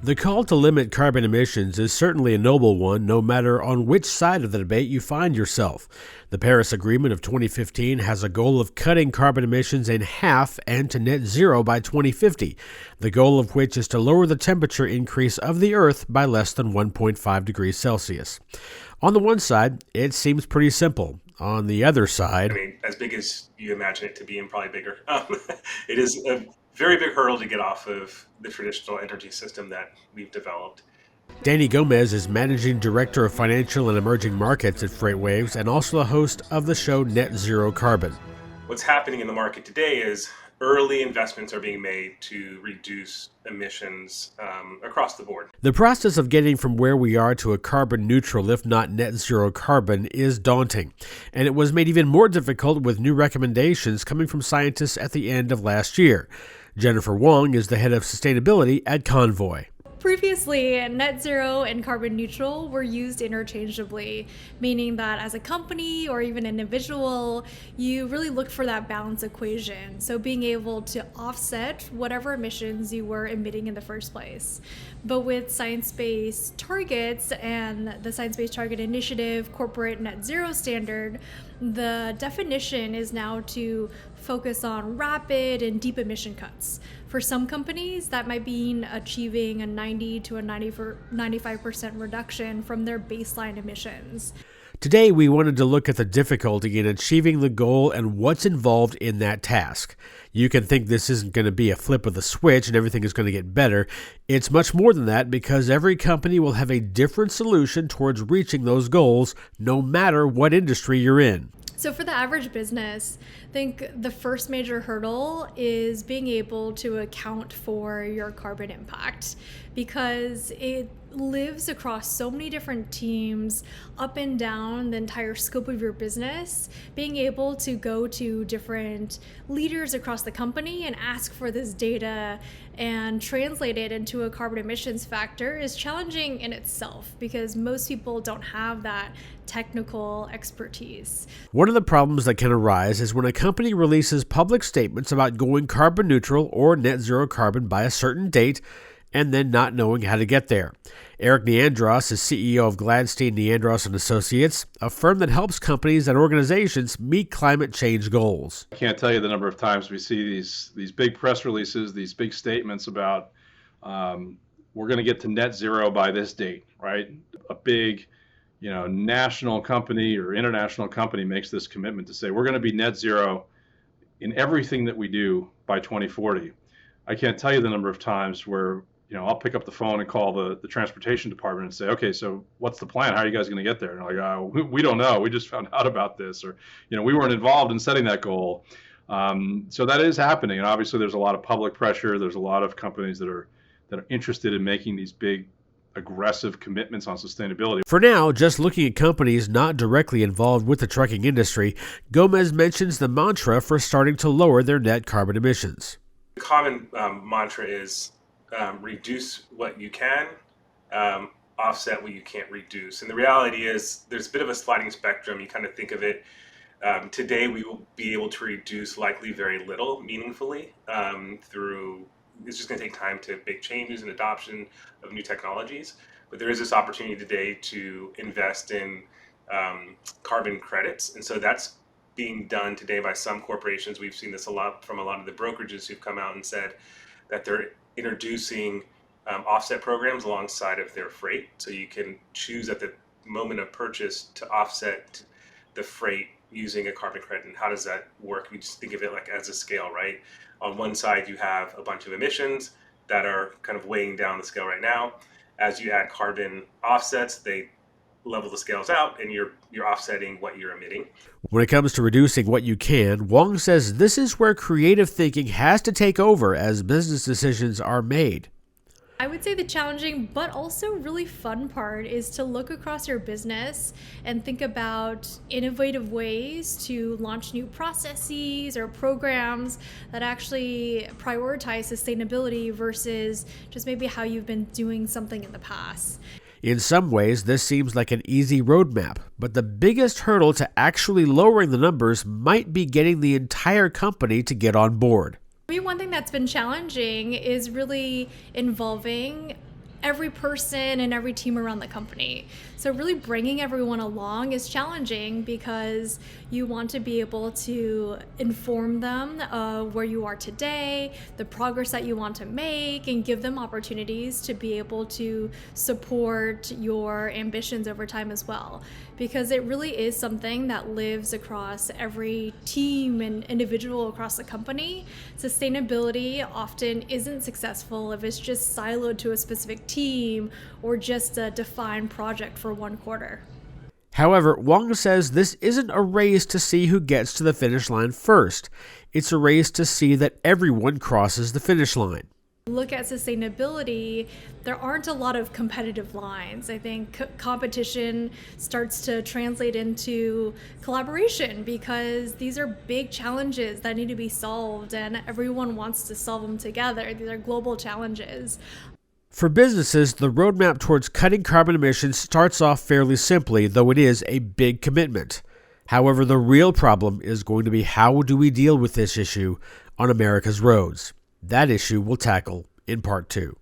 The call to limit carbon emissions is certainly a noble one, no matter on which side of the debate you find yourself. The Paris Agreement of 2015 has a goal of cutting carbon emissions in half and to net zero by 2050, the goal of which is to lower the temperature increase of the Earth by less than 1.5 degrees Celsius. On the one side, it seems pretty simple. On the other side, as big as you imagine it to be and probably bigger. It is a very big hurdle to get off of the traditional energy system that we've developed. Danny Gomez is Managing Director of Financial and Emerging Markets at FreightWaves and also the host of the show Net Zero Carbon. What's happening in the market today is early investments are being made to reduce emissions across the board. The process of getting from where we are to a carbon neutral, if not net zero carbon, is daunting. And it was made even more difficult with new recommendations coming from scientists at the end of last year. Jennifer Wong is the head of sustainability at Convoy. Previously, net zero and carbon neutral were used interchangeably, meaning that as a company or even an individual, you really looked for that balance equation. So being able to offset whatever emissions you were emitting in the first place. But with science-based targets and the Science-Based Target Initiative corporate net zero standard, the definition is now to focus on rapid and deep emission cuts. For some companies, that might mean achieving a 90 to a 95% reduction from their baseline emissions. Today, we wanted to look at the difficulty in achieving the goal and what's involved in that task. You can think this isn't going to be a flip of the switch and everything is going to get better. It's much more than that because every company will have a different solution towards reaching those goals, no matter what industry you're in. So for the average business, I think the first major hurdle is being able to account for your carbon impact because it lives across so many different teams up and down the entire scope of your business. Being able to go to different leaders across the company and ask for this data and translate it into a carbon emissions factor is challenging in itself because most people don't have that technical expertise. One of the problems that can arise is when a company releases public statements about going carbon neutral or net zero carbon by a certain date and then not knowing how to get there. Eric Neandros is CEO of Gladstein Neandros and Associates, a firm that helps companies and organizations meet climate change goals. I can't tell you the number of times we see these big press releases, these big statements about we're going to get to net zero by this date, right? A big, national company or international company makes this commitment to say we're going to be net zero in everything that we do by 2040. I can't tell you the number of times where I'll pick up the phone and call the transportation department and say, okay, so what's the plan? How are you guys going to get there? And they're like, oh, we don't know. We just found out about this, or we weren't involved in setting that goal. So that is happening, and obviously there's a lot of public pressure. There's a lot of companies that are interested in making these big, aggressive commitments on sustainability. For now, just looking at companies not directly involved with the trucking industry, Gomez mentions the mantra for starting to lower their net carbon emissions. The common mantra is reduce what you can, offset what you can't reduce. And the reality is there's a bit of a sliding spectrum. You kind of think of it. Today, we will be able to reduce likely very little meaningfully through, it's just going to take time to make changes and adoption of new technologies. But there is this opportunity today to invest in carbon credits. And so that's being done today by some corporations. We've seen this a lot from a lot of the brokerages who've come out and said that they're introducing offset programs alongside of their freight. So you can choose at the moment of purchase to offset the freight using a carbon credit. And how does that work? We just think of it like as a scale, right? On one side, you have a bunch of emissions that are kind of weighing down the scale right now. As you add carbon offsets, they level the scales out and you're offsetting what you're emitting. When it comes to reducing what you can, Wong says this is where creative thinking has to take over as business decisions are made. I would say the challenging but also really fun part is to look across your business and think about innovative ways to launch new processes or programs that actually prioritize sustainability versus just maybe how you've been doing something in the past. In some ways, this seems like an easy roadmap, but the biggest hurdle to actually lowering the numbers might be getting the entire company to get on board. I mean, one thing that's been challenging is really involving every person and every team around the company. So really bringing everyone along is challenging because you want to be able to inform them of where you are today, the progress that you want to make, and give them opportunities to be able to support your ambitions over time as well. Because it really is something that lives across every team and individual across the company. Sustainability often isn't successful if it's just siloed to a specific team or just a defined project for one quarter. However, Wong says this isn't a race to see who gets to the finish line first. It's a race to see that everyone crosses the finish line. Look at sustainability, there aren't a lot of competitive lines. I think competition starts to translate into collaboration because these are big challenges that need to be solved and everyone wants to solve them together. These are global challenges. For businesses, the roadmap towards cutting carbon emissions starts off fairly simply, though it is a big commitment. However, the real problem is going to be how do we deal with this issue on America's roads? That issue we'll tackle in part 2.